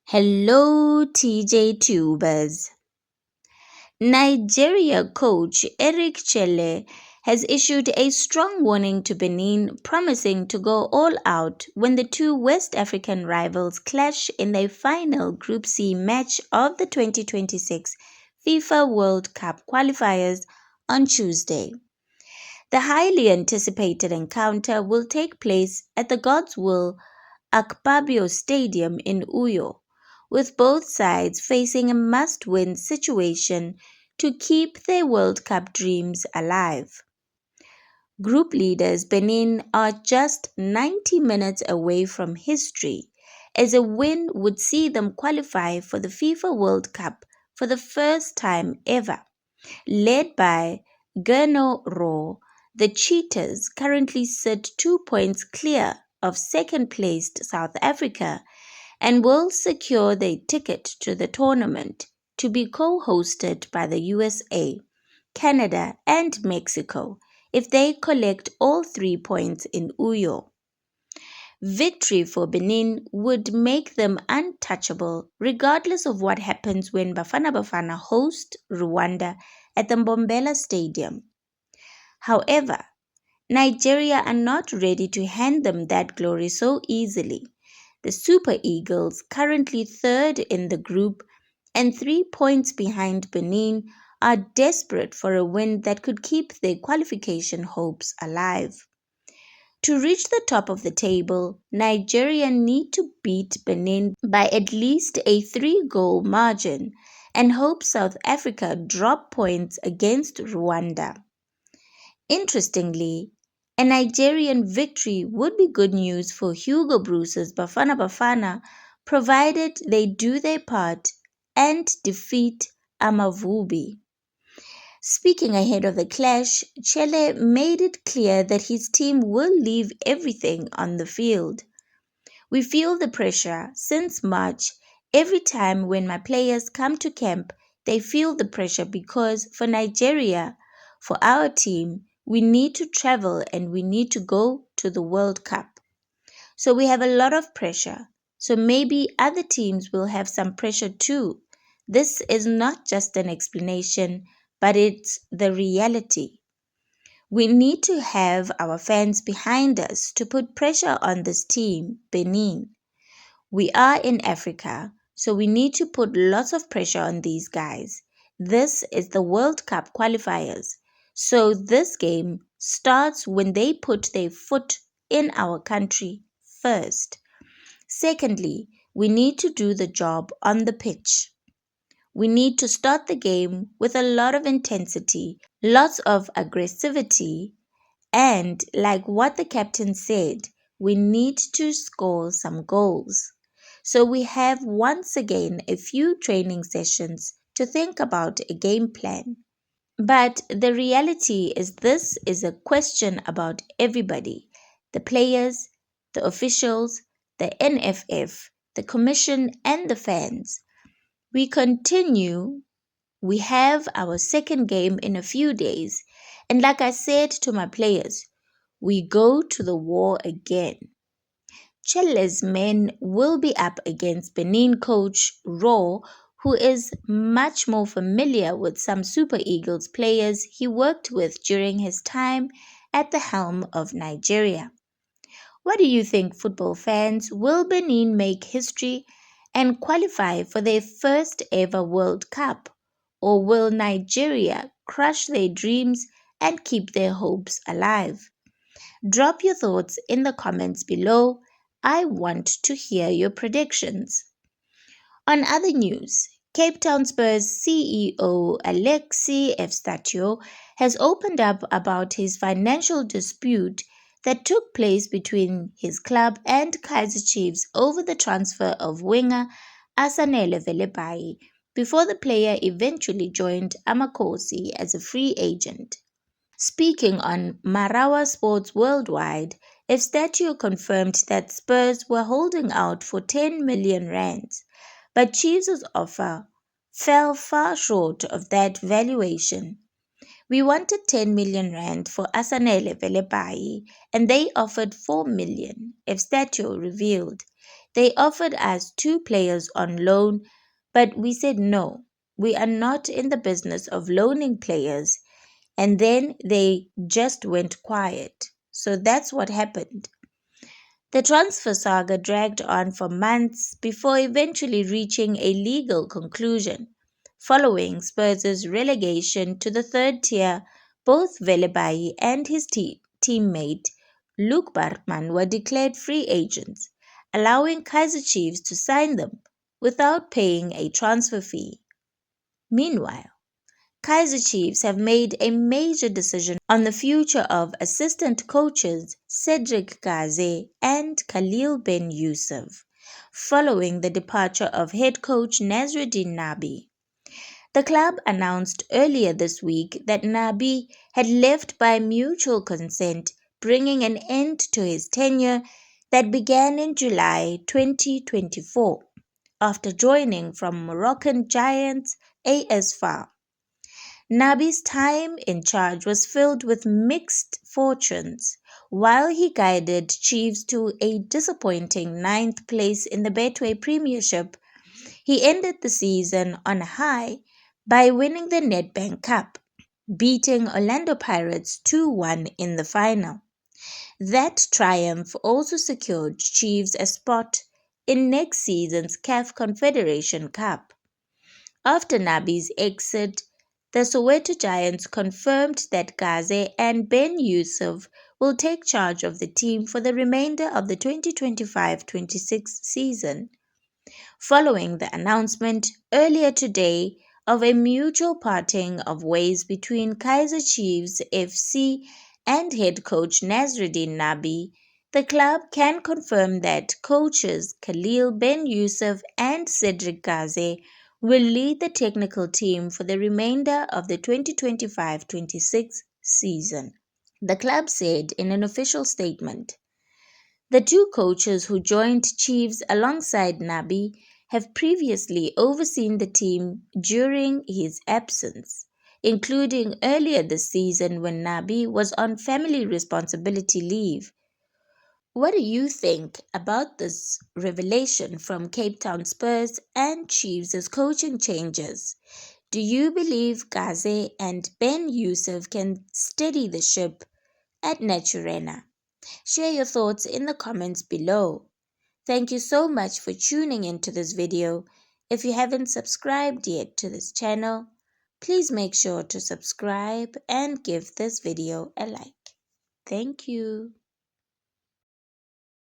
Hello, TJ Tubers. Nigeria coach Eric Chelle has issued a strong warning to Benin, promising to go all out when the two West African rivals clash in their final Group C match of the 2026 FIFA World Cup qualifiers on Tuesday. The highly anticipated encounter will take place at the Godswill Akpabio Stadium in Uyo, with both sides facing a must-win situation to keep their World Cup dreams alive. Group leaders Benin are just 90 minutes away from history, as a win would see them qualify for the FIFA World Cup for the first time ever. Led by Gernot Rohr, the Cheetahs currently sit 2 points clear of second-placed South Africa and will secure their ticket to the tournament to be co-hosted by the USA, Canada and Mexico if they collect all 3 points in Uyo. Victory for Benin would make them untouchable regardless of what happens when Bafana host Rwanda at the Mbombela Stadium. However, Nigeria are not ready to hand them that glory so easily. The Super Eagles, currently third in the group and 3 points behind Benin, are desperate for a win that could keep their qualification hopes alive. To reach the top of the table, Nigeria need to beat Benin by at least a 3-goal margin and hope South Africa drop points against Rwanda. Interestingly, a Nigerian victory would be good news for Hugo Bruce's Bafana provided they do their part and defeat Amavubi. Speaking ahead of the clash, Chelle made it clear that his team will leave everything on the field. We feel the pressure since March. Every time when my players come to camp, they feel the pressure because for Nigeria, for our team, we need to travel and we need to go to the World Cup. So we have a lot of pressure. So maybe other teams will have some pressure too. This is not just an explanation, but it's the reality. We need to have our fans behind us to put pressure on this team, Benin. We are in Africa, so we need to put lots of pressure on these guys. This is the World Cup qualifiers. So this game starts when they put their foot in our country first. Secondly, we need to do the job on the pitch. We need to start the game with a lot of intensity, lots of aggressivity, and like what the captain said, we need to score some goals. So we have once again a few training sessions to think about a game plan. But the reality is this is a question about everybody: the players, the officials, the NFF, the commission and the fans. We continue. We have our second game in a few days, and like I said to my players, we go to the war again. Chelle's men will be up against Benin coach Rohr, who is much more familiar with some Super Eagles players he worked with during his time at the helm of Nigeria. What do you think, football fans? Will Benin make history and qualify for their first ever World Cup? Or will Nigeria crush their dreams and keep their hopes alive? Drop your thoughts in the comments below. I want to hear your predictions. On other news, Cape Town Spurs CEO Alexi Efstatio has opened up about his financial dispute that took place between his club and Kaizer Chiefs over the transfer of winger Asanele Velebai before the player eventually joined Amakosi as a free agent. Speaking on Marawa Sports Worldwide, Efstatio confirmed that Spurs were holding out for 10 million rands, but Chiefs' offer fell far short of that valuation. We wanted 10 million rand for Asanele Velebai and they offered 4 million, Efstatio revealed. They offered us two players on loan, but we said no. We are not in the business of loaning players. And then they just went quiet. So that's what happened. The transfer saga dragged on for months before eventually reaching a legal conclusion. Following Spurs' relegation to the third tier, both Velebai and his teammate Luke Bartman were declared free agents, allowing Kaizer Chiefs to sign them without paying a transfer fee. Meanwhile, Kaizer Chiefs have made a major decision on the future of assistant coaches Cedric Gaze and Khalil Ben Youssef, following the departure of head coach Nasruddin Nabi. The club announced earlier this week that Nabi had left by mutual consent, bringing an end to his tenure that began in July 2024 after joining from Moroccan giants AS FAR. Nabi's time in charge was filled with mixed fortunes. While he guided Chiefs to a disappointing ninth place in the Betway Premiership, he ended the season on a high by winning the Nedbank Cup, beating Orlando Pirates 2-1 in the final. That triumph also secured Chiefs a spot in next season's CAF Confederation Cup. After Nabi's exit, the Soweto Giants confirmed that Gaze and Ben Youssef will take charge of the team for the remainder of the 2025-26 season. Following the announcement earlier today of a mutual parting of ways between Kaizer Chiefs FC and head coach Nasruddin Nabi, the club can confirm that coaches Khalil Ben Youssef and Cedric Gaze will lead the technical team for the remainder of the 2025-26 season. The club said in an official statement. The two coaches who joined Chiefs alongside Nabi have previously overseen the team during his absence, including earlier this season when Nabi was on family responsibility leave. What do you think about this revelation from Cape Town Spurs and Chiefs' coaching changes? Do you believe Gaze and Ben Youssef can steady the ship at Naturena? Share your thoughts in the comments below. Thank you so much for tuning into this video. If you haven't subscribed yet to this channel, please make sure to subscribe and give this video a like. Thank you.